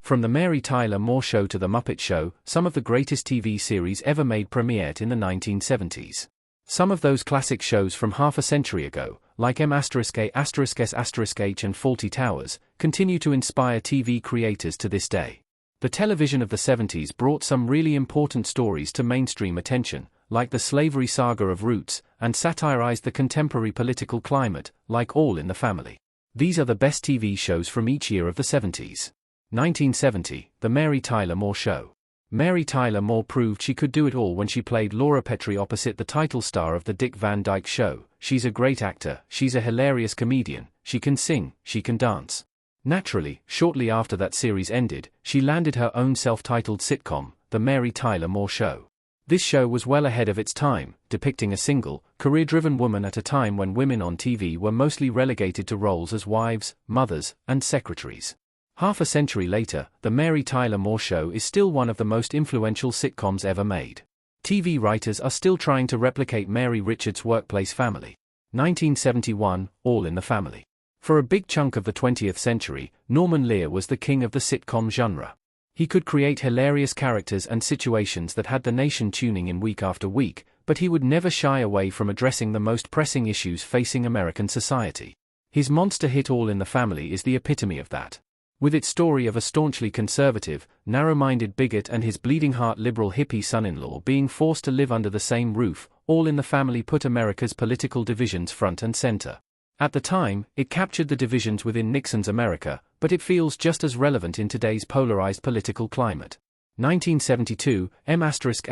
From The Mary Tyler Moore Show to The Muppet Show, some of the greatest TV series ever made premiered in the 1970s. Some of those classic shows from half a century ago, like M*A************ and Fawlty Towers, continue to inspire TV creators to this day. The television of the 70s brought some really important stories to mainstream attention, like the slavery saga of Roots, and satirized the contemporary political climate, like All in the Family. These are the best TV shows from each year of the 70s. 1970, The Mary Tyler Moore Show. Mary Tyler Moore proved she could do it all when she played Laura Petrie opposite the title star of The Dick Van Dyke Show. She's a great actor, she's a hilarious comedian, she can sing, she can dance. Naturally, shortly after that series ended, she landed her own self-titled sitcom, The Mary Tyler Moore Show. This show was well ahead of its time, depicting a single, career-driven woman at a time when women on TV were mostly relegated to roles as wives, mothers, and secretaries. Half a century later, The Mary Tyler Moore Show is still one of the most influential sitcoms ever made. TV writers are still trying to replicate Mary Richards' workplace family. 1971, All in the Family. For a big chunk of the 20th century, Norman Lear was the king of the sitcom genre. He could create hilarious characters and situations that had the nation tuning in week after week, but he would never shy away from addressing the most pressing issues facing American society. His monster hit All in the Family is the epitome of that. With its story of a staunchly conservative, narrow-minded bigot and his bleeding-heart liberal hippie son-in-law being forced to live under the same roof, All in the Family put America's political divisions front and center. At the time, it captured the divisions within Nixon's America, but it feels just as relevant in today's polarized political climate. 1972, M********H.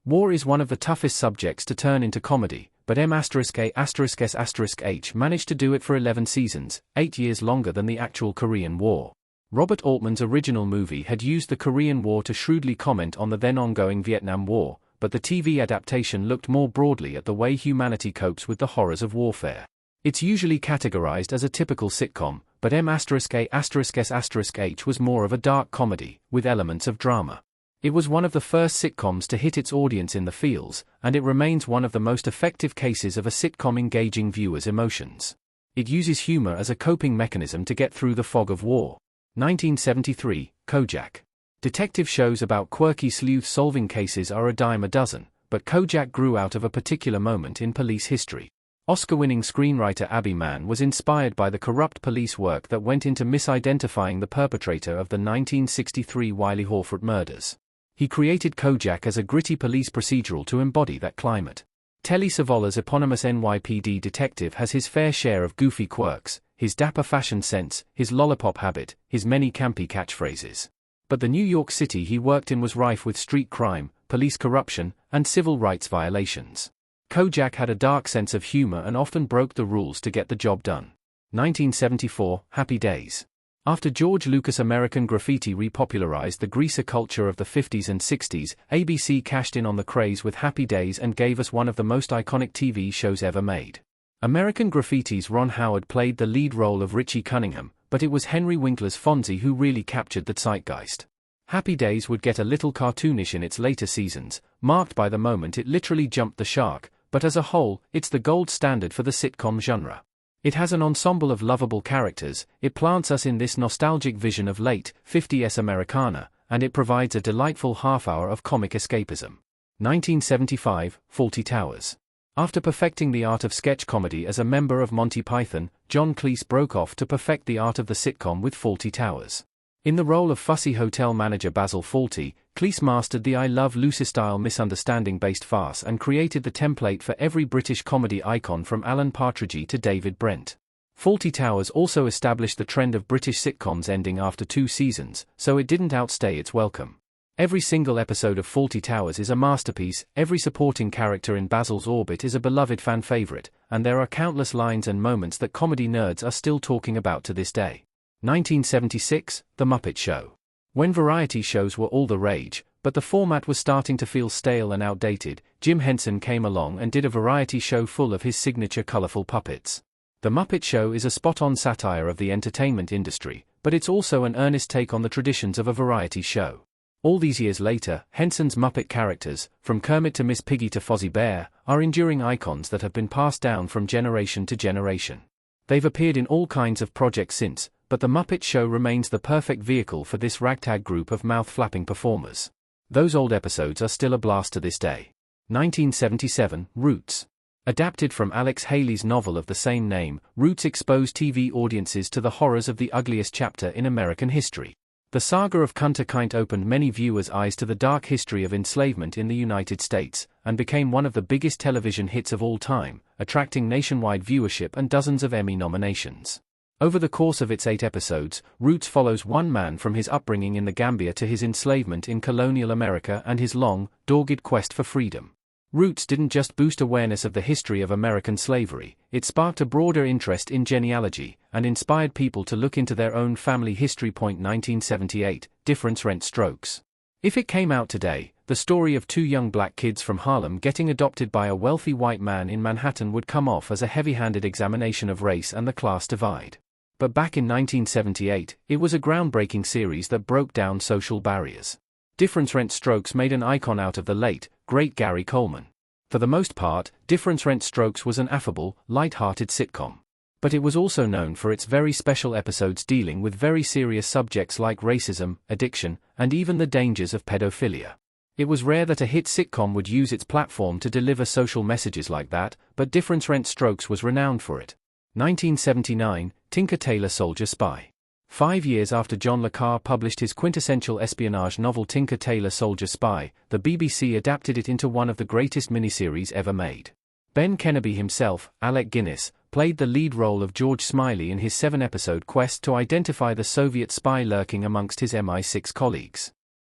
War is one of the toughest subjects to turn into comedy, but M*******H managed to do it for 11 seasons, 8 years longer than the actual Korean War. Robert Altman's original movie had used the Korean War to shrewdly comment on the then ongoing Vietnam War, but the TV adaptation looked more broadly at the way humanity copes with the horrors of warfare. It's usually categorized as a typical sitcom, but M******H was more of a dark comedy, with elements of drama. It was one of the first sitcoms to hit its audience in the feels, and it remains one of the most effective cases of a sitcom engaging viewers' emotions. It uses humor as a coping mechanism to get through the fog of war. 1973, Kojak. Detective shows about quirky sleuth-solving cases are a dime a dozen, but Kojak grew out of a particular moment in police history. Oscar-winning screenwriter Abby Mann was inspired by the corrupt police work that went into misidentifying the perpetrator of the 1963 Wiley Hawford murders. He created Kojak as a gritty police procedural to embody that climate. Telly Savalas' eponymous NYPD detective has his fair share of goofy quirks, his dapper fashion sense, his lollipop habit, his many campy catchphrases. But the New York City he worked in was rife with street crime, police corruption, and civil rights violations. Kojak had a dark sense of humor and often broke the rules to get the job done. 1974, Happy Days. After George Lucas' American Graffiti repopularized the greaser culture of the 50s and 60s, ABC cashed in on the craze with Happy Days and gave us one of the most iconic TV shows ever made. American Graffiti's Ron Howard played the lead role of Richie Cunningham, but it was Henry Winkler's Fonzie who really captured the zeitgeist. Happy Days would get a little cartoonish in its later seasons, marked by the moment it literally jumped the shark, but as a whole, it's the gold standard for the sitcom genre. It has an ensemble of lovable characters, it plants us in this nostalgic vision of late 50s Americana, and it provides a delightful half-hour of comic escapism. 1975, Fawlty Towers. After perfecting the art of sketch comedy as a member of Monty Python, John Cleese broke off to perfect the art of the sitcom with Fawlty Towers. In the role of fussy hotel manager Basil Fawlty, Cleese mastered the I Love Lucy-style misunderstanding-based farce and created the template for every British comedy icon from Alan Partridge to David Brent. Fawlty Towers also established the trend of British sitcoms ending after 2 seasons, so it didn't outstay its welcome. Every single episode of Fawlty Towers is a masterpiece, every supporting character in Basil's orbit is a beloved fan favorite, and there are countless lines and moments that comedy nerds are still talking about to this day. 1976, The Muppet Show. When variety shows were all the rage, but the format was starting to feel stale and outdated, Jim Henson came along and did a variety show full of his signature colorful puppets. The Muppet Show is a spot-on satire of the entertainment industry, but it's also an earnest take on the traditions of a variety show. All these years later, Henson's Muppet characters, from Kermit to Miss Piggy to Fozzie Bear, are enduring icons that have been passed down from generation to generation. They've appeared in all kinds of projects since, but The Muppet Show remains the perfect vehicle for this ragtag group of mouth-flapping performers. Those old episodes are still a blast to this day. 1977, Roots. Adapted from Alex Haley's novel of the same name, Roots exposed TV audiences to the horrors of the ugliest chapter in American history. The saga of Kunta Kinte opened many viewers' eyes to the dark history of enslavement in the United States, and became one of the biggest television hits of all time, attracting nationwide viewership and dozens of Emmy nominations. Over the course of its 8 episodes, Roots follows one man from his upbringing in the Gambia to his enslavement in colonial America and his long, dogged quest for freedom. Roots didn't just boost awareness of the history of American slavery, it sparked a broader interest in genealogy, and inspired people to look into their own family history. 1978, Difference Rent Strokes. If it came out today, the story of 2 young black kids from Harlem getting adopted by a wealthy white man in Manhattan would come off as a heavy-handed examination of race and the class divide. But back in 1978, it was a groundbreaking series that broke down social barriers. Difference Rent Strokes made an icon out of the late, great Gary Coleman. For the most part, Difference Rent Strokes was an affable, light-hearted sitcom. But it was also known for its very special episodes dealing with very serious subjects like racism, addiction, and even the dangers of pedophilia. It was rare that a hit sitcom would use its platform to deliver social messages like that, but Difference Rent Strokes was renowned for it. 1979, Tinker Tailor Soldier Spy. 5 years after John le Carre published his quintessential espionage novel Tinker Tailor Soldier Spy, the BBC adapted it into one of the greatest miniseries ever made. Ben Kenobi himself, Alec Guinness, played the lead role of George Smiley in his 7-episode quest to identify the Soviet spy lurking amongst his MI6 colleagues.